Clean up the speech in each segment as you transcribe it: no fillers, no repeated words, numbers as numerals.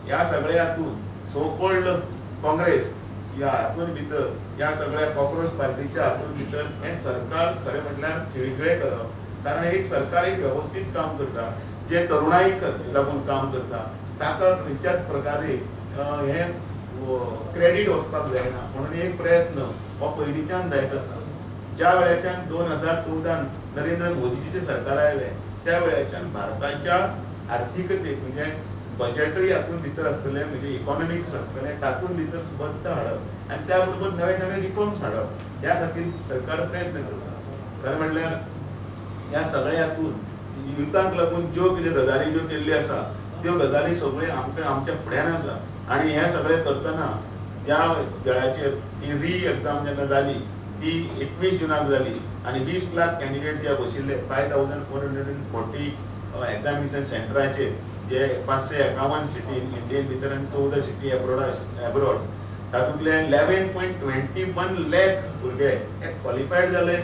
ह्या सगळ्यातून so called Congress या हातून भितर ह्या सगळ्या कॉक्रोच पार्टीच्या हातून भितर हे सरकार खरें म्हटल्यार खिळखिळे करप कारण एक सरकार एक व्यवस्थित काम करता जे तरुणाईक लागून काम करता ताका खंयच्याच प्रकारे हे क्रेडीट वचपाक जायना म्हणून एक प्रयत्न हो पयलींच्यान जायत आसा ज्या वेळाच्यान 2014 नरेंद्र मोदीजीचे सरकार आयले त्या वेळाच्यान भारताच्या आर्थीकतेक म्हणजे बजेटूय हातून भितर आसतले म्हणजे इकॉनॉमिक्स आसतले तातूंत भितर सुबत्ता हाडप आनी त्या बरोबर नवे नवे रिफॉर्म्स हाडप ह्या खातीर सरकार प्रयत्न करता खरें म्हणल्यार ह्या सगळ्या हातून युथाक लागून ज्यो कितें गजाली ज्यो केल्ल्यो आसा त्यो गजाली सगळ्यो आमकां आमच्या फुड्यान आसा आनी हे सगळें करतना त्या वेळाचेर ती री एग्जाम जेन्ना जाली ती 21 जुनाक जाली आनी 20 लाख कॅन्डिडेट जे बशिल्ले 5440 एग्जामिनेशन सेंटराचेर जे 551 सिटी इंडियन भितर आनी 14 सिटी एब्रॉड तातूंतले 11.21 लाख भुरगे हे क्वॉलिफायड जाले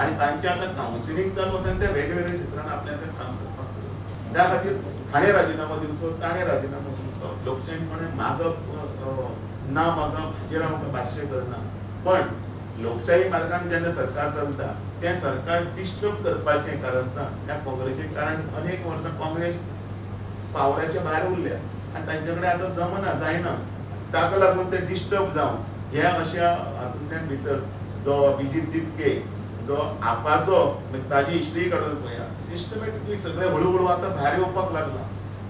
आनी तांचे आतां कावन्सिलींग चालू आसा ते वेगवेगळ्या क्षेत्रांत आपल्या काम करपाक त्या खातीर हाणें राजिनामो दिवचो ताणें राजिनामो दिवचो लोकशाहीपणे मागप ना मागप हाचेर हांव भाश्य करना पण लोकशाही मार्गान जेन्ना सरकार चलता तें सरकार डिस्टर्ब करपाचें कारस्थान ह्या काँग्रेसीक कारण अनेक वर्सां काँग्रेस पावराच्या भायर उरल्या आनी तांचे कडेन आतां जमना जायना ताका लागून ते डिस्टर्ब जावन ह्या अशा हातूंतल्यान भितर जो अभिजीत दिपके जो आपाचो ताजी हिस्ट्री काडून पळया सिस्टमॅटिकली सगळे हळू आतां भायर येवपाक लागला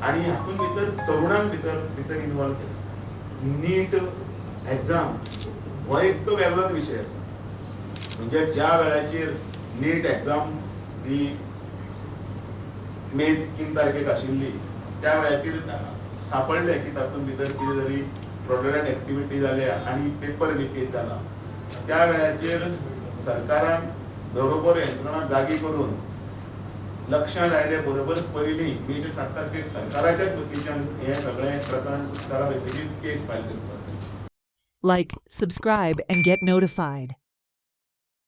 आनी हातूंत भितर तरुणांक भितर इन्वॉल्व केला नीट एग्जाम हो एक तो वेगळोच विशय आसा म्हणजे ज्या वेळाचेर नीट एग्जाम ही मे 3 तारखेक आशिल्ली त्या वेळाचेर सापडले की तातूंत भितर कितें तरी फ्रॉडुलंट एक्टिविटी जाल्या आनी पेपर लिकेज जाला त्या वेळाचेर सरकारान बरोबर यंत्रणा जागी करून लक्षांत आयले बरोबर पयलीं मेच्या 7 तारखेक सरकाराच्याच वतीच्यान हे सगळें प्रकरण केस फायल करपाक Like, subscribe, and get notified.